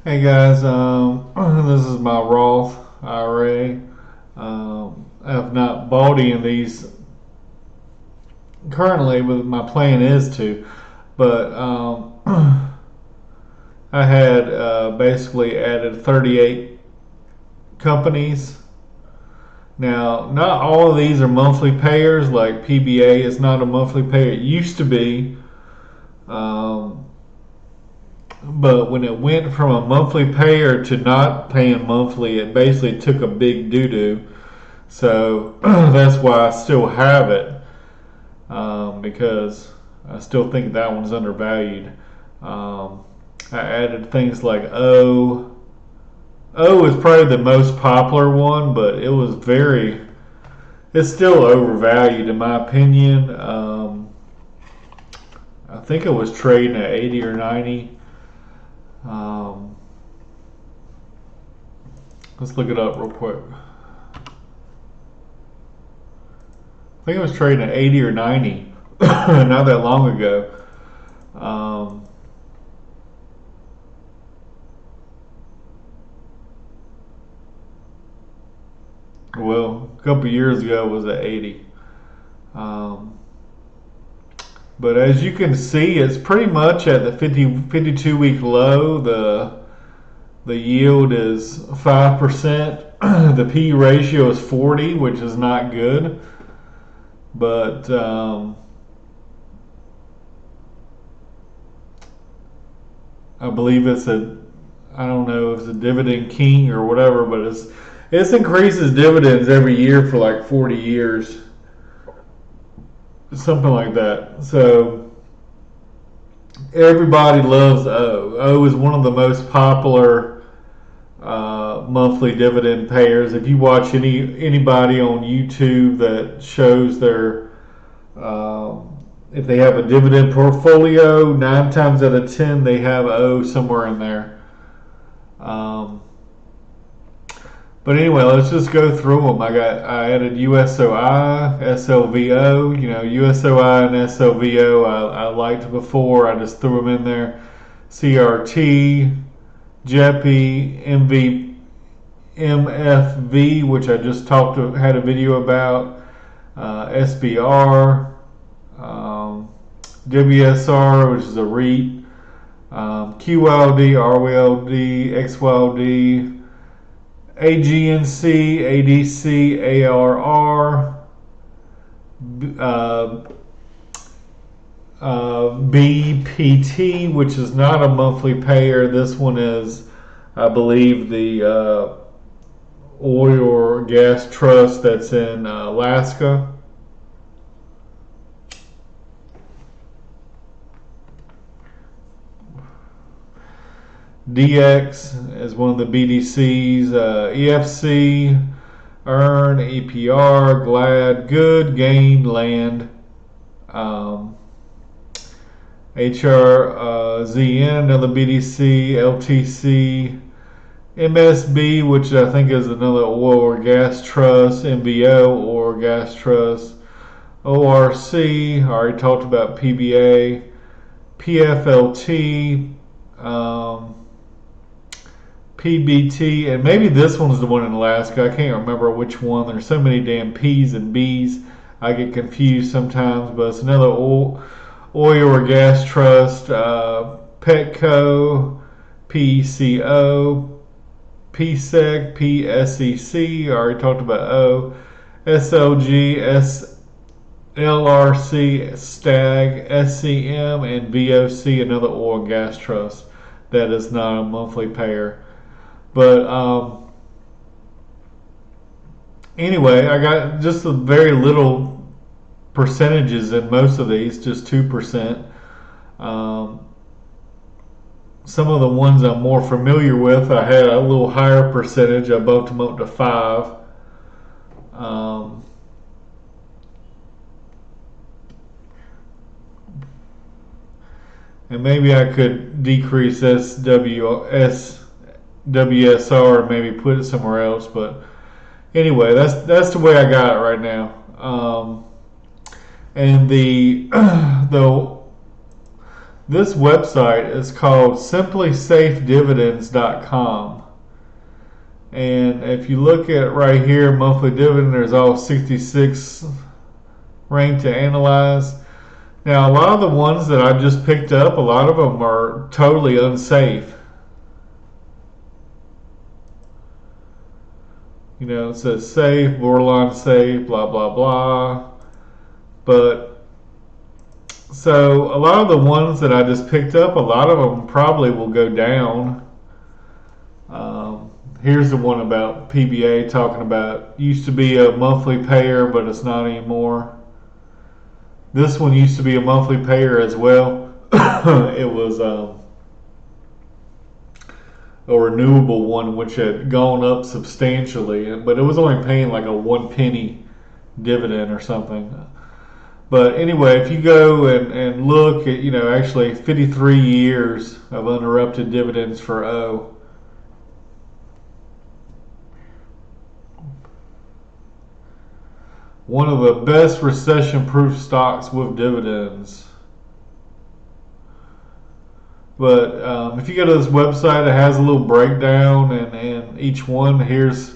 Hey guys, this is my Roth IRA. I have not bought any of these currently, but my plan is to. But I had basically added 38 companies. Now, not all of these are monthly payers. Like PBA is not a monthly payer. It used to be. Um, But when it went from a monthly payer to not paying monthly, it basically took a big doo doo. So that's why I still have it, because I still think that one's undervalued. Um, I added things like O. O is probably the most popular one, but it's still overvalued in my opinion. I think it was trading at 80 or 90. Um, let's look it up real quick. I think it was trading at 80 or 90 not that long ago. Um, well, a couple years ago it was at 80. Um, but as you can see, it's pretty much at the 52 week low. The yield is 5%. The P ratio is 40, which is not good. But I believe I don't know if it's a dividend king or whatever, but it's increases dividends every year for like 40 years, something like that. So everybody loves O. O is one of the most popular monthly dividend payers. If you watch anybody on YouTube that shows if they have a dividend portfolio, 9 times out of 10 they have O somewhere in there. Um, But anyway, let's just go through them. I added USOI, SLVO. You know, USOI and SLVO I liked before. I just threw them in there. CRT, JEPI, MFV, which I just had a video about. SBR, WSR, which is a REIT. QLD, RWLD, XYLD. AGNC, ADC, ARR, uh, BPT, which is not a monthly payer. This one is, I believe, the oil or gas trust that's in Alaska. DX is one of the BDCs. EFC, Earn, EPR, Glad, Good, Gain, Land, um, HRZN, another BDC, LTC, MSB, which I think is another oil or gas trust, MBO, oil or gas trust, ORC, I already talked about PBA, PFLT, PBT, and maybe this one's the one in Alaska. I can't remember which one. There's so many damn P's and B's. I get confused sometimes, but it's another oil or gas trust. Petco, PECO, PSEC, PSEC. I already talked about O. SLG, LRC, STAG, SCM, and VOC, another oil and gas trust. That is not a monthly payer. But anyway, I got just a very little percentages in most of these, just 2%. Um, some of the ones I'm more familiar with, I had a little higher percentage. I bumped them up to 5. Um, and maybe I could decrease WSR and maybe put it somewhere else. But anyway, that's the way I got it right now. And the This website is called simplysafedividends.com. And if you look at right here, monthly dividend, there's all 66 ranked to analyze. Now, a lot of the ones that I just picked up, a lot of them are totally unsafe. You know, it says safe, borderline safe, blah, blah, blah. But, so a lot of the ones that I just picked up, a lot of them probably will go down. Here's the one about PBA talking about used to be a monthly payer, but it's not anymore. This one used to be a monthly payer as well. It was a renewable one, which had gone up substantially, but it was only paying like a 1 penny dividend or something. But anyway, if you go and look at, actually 53 years of uninterrupted dividends for O. One of the best recession-proof stocks with dividends. But if you go to this website, it has a little breakdown, and each one, here's,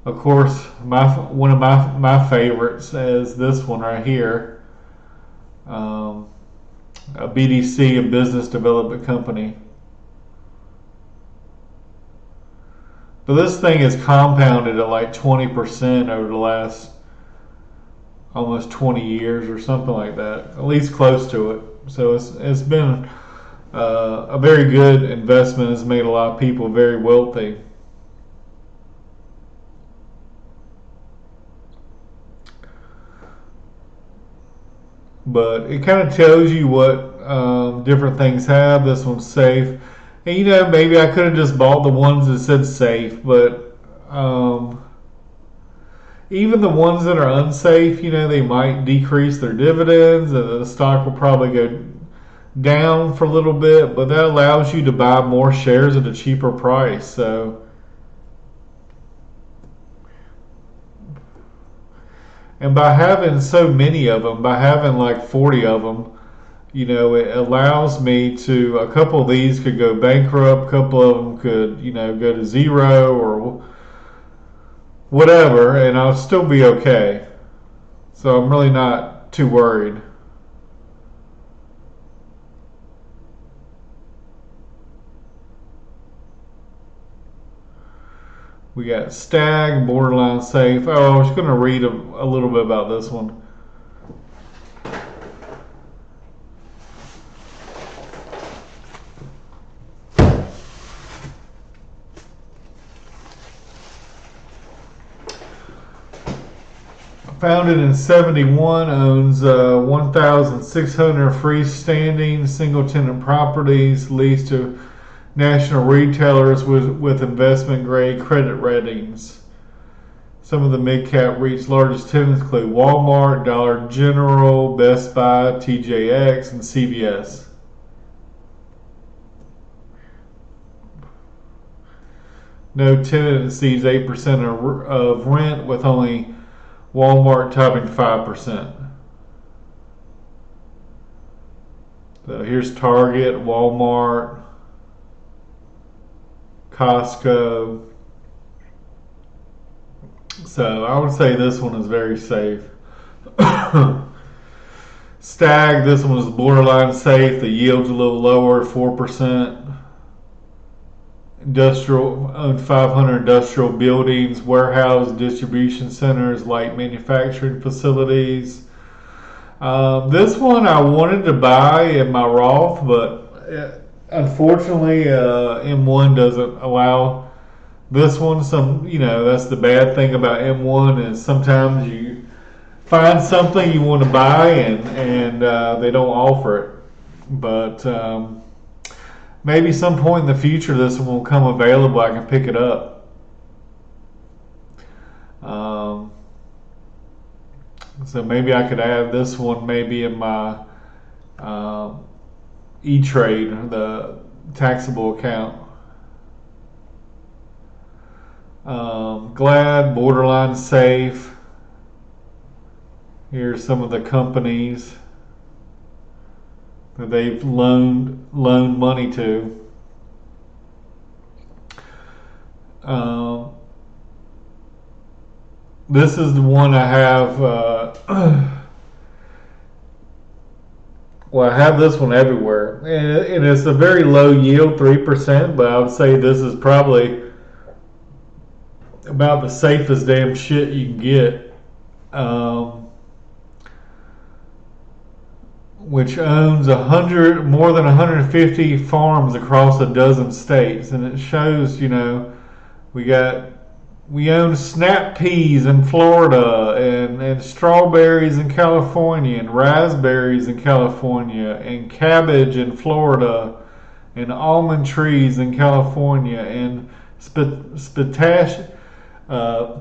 of course, one of my favorites is this one right here. A BDC, a business development company. But this thing is compounded at like 20% over the last almost 20 years or something like that, at least close to it. So it's been a very good investment. Has made a lot of people very wealthy. But it kind of tells you what different things have. This one's safe. And maybe I could have just bought the ones that said safe, but even the ones that are unsafe, they might decrease their dividends, and the stock will probably go down for a little bit, but that allows you to buy more shares at a cheaper price. So, and by having so many of them, by having like 40 of them, it allows me to, a couple of these could go bankrupt, a couple of them could, go to zero or whatever, and I'll still be okay. So I'm really not too worried. We got Stag, borderline safe. Oh, I was going to read a little bit about this one. Founded in 71, owns 1,600 freestanding single-tenant properties leased to national retailers with investment-grade credit ratings. Some of the mid-cap REIT's largest tenants include Walmart, Dollar General, Best Buy, TJX, and CVS. No tenant exceeds 8% of rent, with only Walmart topping 5%. So here's Target, Walmart, Costco. So I would say this one is very safe. Stag, this one is borderline safe. The yield's a little lower, 4%. Owned 500 industrial buildings, warehouse, distribution centers, light manufacturing facilities. This one I wanted to buy in my Roth, but unfortunately M1 doesn't allow this one. That's the bad thing about M1 is sometimes you find something you want to buy and they don't offer it. But maybe some point in the future this one will come available. I can pick it up. So maybe I could add this one maybe in my E-Trade, the taxable account. Glad, borderline safe. Here's some of the companies. that they've loaned money to. Um, this is the one I have. Well, I have this one everywhere, and it's a very low yield, 3%. But I would say this is probably about the safest damn shit you can get. Which owns more than 150 farms across a dozen states, and it shows, we own snap peas in Florida, and strawberries in California, and raspberries in California, and cabbage in Florida, and almond trees in California, and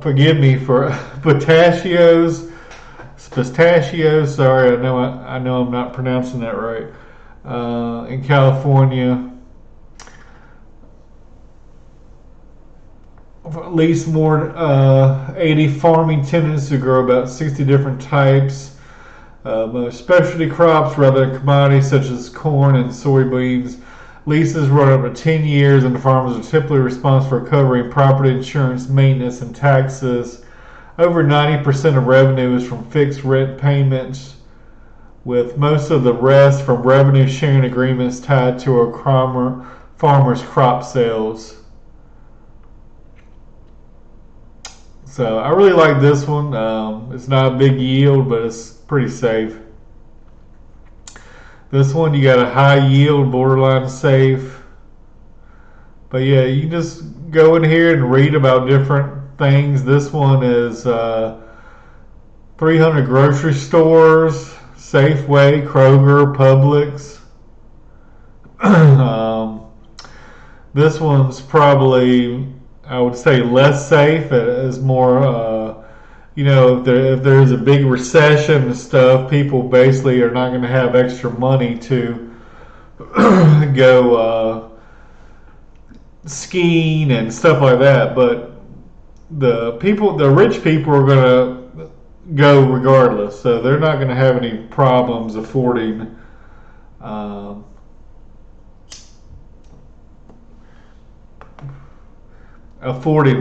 forgive me for pistachios. Sorry, I know I'm not pronouncing that right. In California, at least more 80 farming tenants who grow about 60 different types. Most specialty crops rather than commodities such as corn and soybeans. Leases run over 10 years, and the farmers are typically responsible for covering property insurance, maintenance, and taxes. Over 90% of revenue is from fixed rent payments, with most of the rest from revenue sharing agreements tied to a farmer's crop sales. So I really like this one. It's not a big yield, but it's pretty safe. This one, you got a high yield, borderline safe. But yeah, you just go in here and read about different things. This one is 300 grocery stores, Safeway, Kroger, Publix. This one's probably, I would say, less safe. It is more, if there's a big recession and stuff, people basically are not going to have extra money to go skiing and stuff like that. But the rich people are going to go regardless, so they're not going to have any problems affording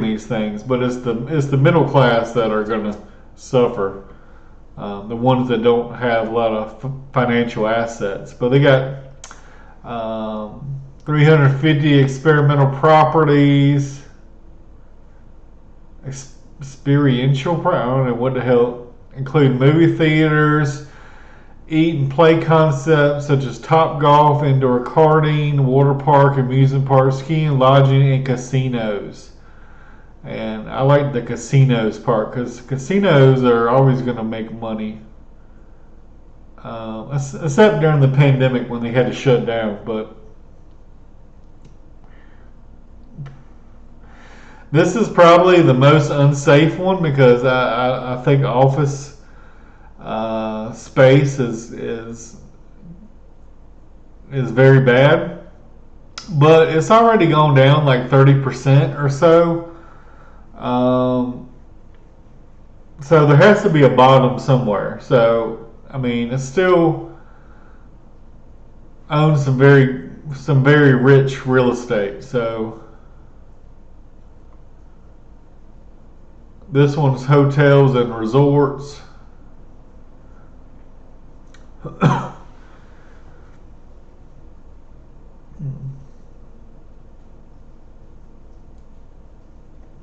these things. But it's the middle class that are going to suffer, the ones that don't have a lot of financial assets. But they got 350 experimental properties, experiential. I don't know what the hell, include movie theaters, eat and play concepts such as Top Golf, indoor karting, water park, amusement park, skiing, lodging, and casinos. And I like the casinos part because casinos are always going to make money. Except during the pandemic when they had to shut down. But this is probably the most unsafe one because I think office space is very bad. But it's already gone down like 30% or so. So there has to be a bottom somewhere. So I mean, it still owns some very rich real estate. So this one's hotels and resorts.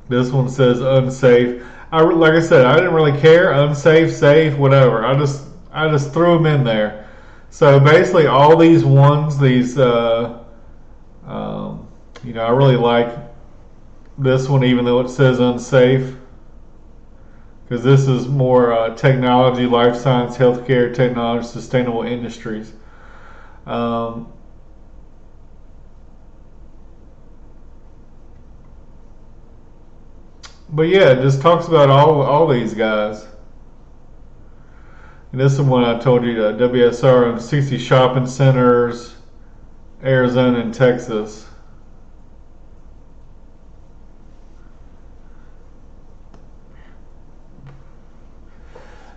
This one says unsafe. Like I said, I didn't really care. Unsafe, safe, whatever. I just threw them in there. So basically, all these ones, I really like this one, even though it says unsafe, because this is more technology, life science, healthcare, technology, sustainable industries. But yeah, it just talks about all these guys. And this is one I told you, WSR owns 60 shopping centers, Arizona and Texas.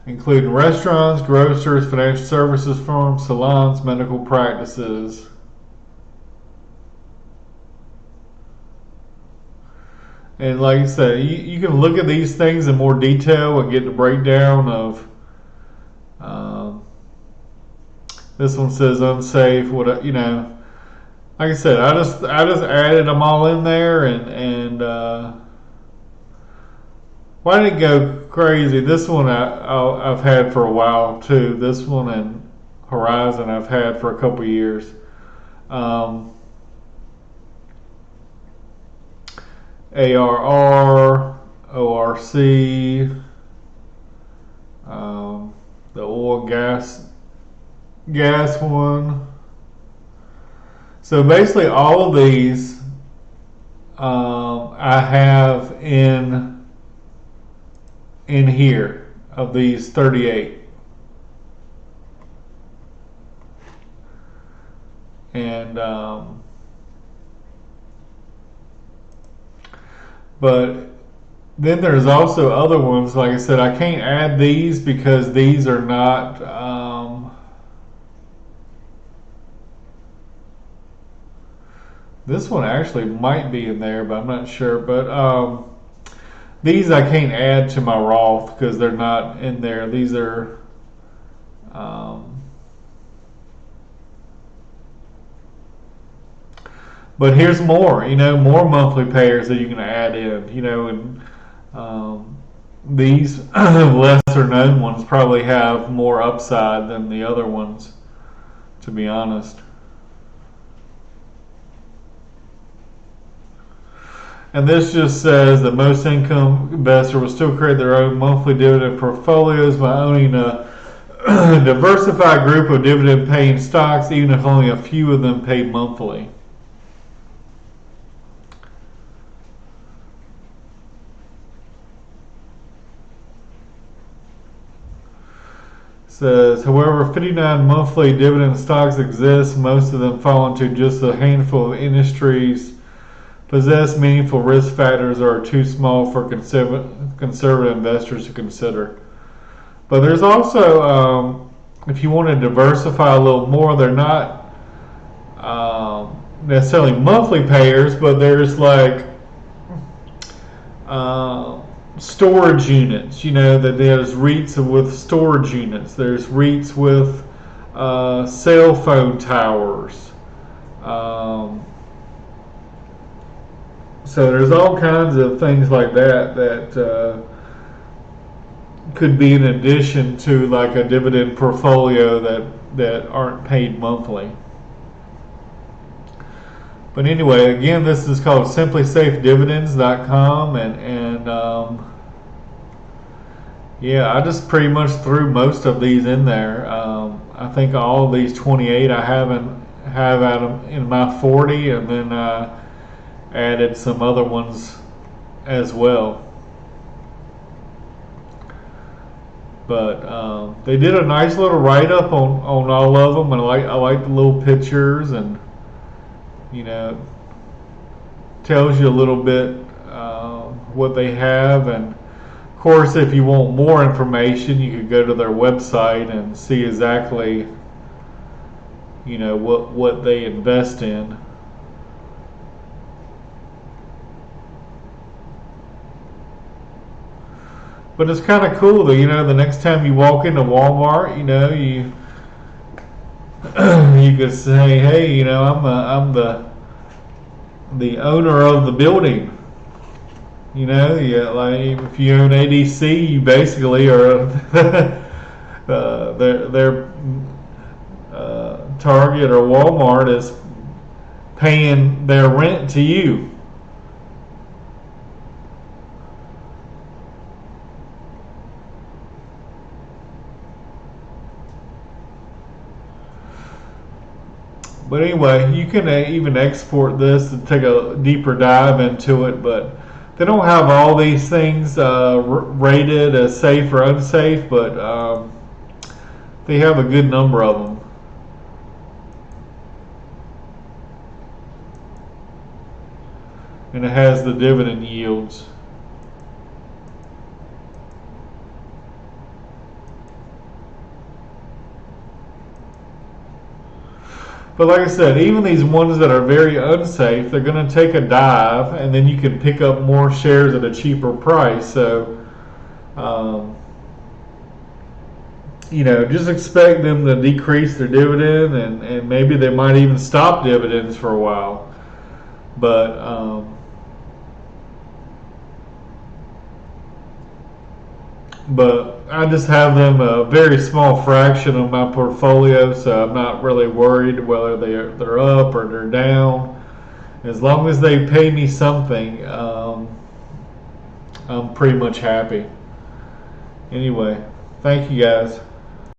including restaurants, grocers, financial services firms, salons, medical practices. And like I said, you can look at these things in more detail and get the breakdown of. Um, this one says unsafe. What like I said, I just added them all in there, and why did it go crazy? This one I've had for a while too. This one and Horizon I've had for a couple years. Um, ARR, ORC, the oil and gas one. So basically, all of these I have in here of these 38, and but then there's also other ones. Like I said, I can't add these because these are not. This one actually might be in there, but I'm not sure. But these I can't add to my Roth because they're not in there. These are. But here's more, more monthly payers that you can add in, and these lesser known ones probably have more upside than the other ones, to be honest. And this just says that most income investors will still create their own monthly dividend portfolios by owning a diversified group of dividend paying stocks, even if only a few of them pay monthly. Says, however, 59 monthly dividend stocks exist. Most of them fall into just a handful of industries, possess meaningful risk factors, or are too small for conservative investors to consider. But there's also, if you want to diversify a little more, they're not necessarily monthly payers, but there's like storage units. That there's REITs with storage units. There's REITs with cell phone towers. So there's all kinds of things like that could be in addition to like a dividend portfolio that aren't paid monthly. But anyway, again, this is called simplysafedividends.com, and yeah, I just pretty much threw most of these in there. I think all of these 28 I have in my 40, and then added some other ones as well. But they did a nice little write-up on all of them, and I like the little pictures, and tells you a little bit what they have. And of course, if you want more information, you could go to their website and see exactly what they invest in. But it's kind of cool that the next time you walk into Walmart, you you could say, hey, I'm the owner of the building. Like if you own ADC, you basically are their Target or Walmart is paying their rent to you. But anyway, you can even export this and take a deeper dive into it. But they don't have all these things rated as safe or unsafe, but they have a good number of them. And it has the dividend yields. But like I said, even these ones that are very unsafe, they're going to take a dive, and then you can pick up more shares at a cheaper price. So, um, just expect them to decrease their dividend, and maybe they might even stop dividends for a while. But I just have them a very small fraction of my portfolio, so I'm not really worried whether they're up or they're down. As long as they pay me something, I'm pretty much happy. Anyway, thank you guys.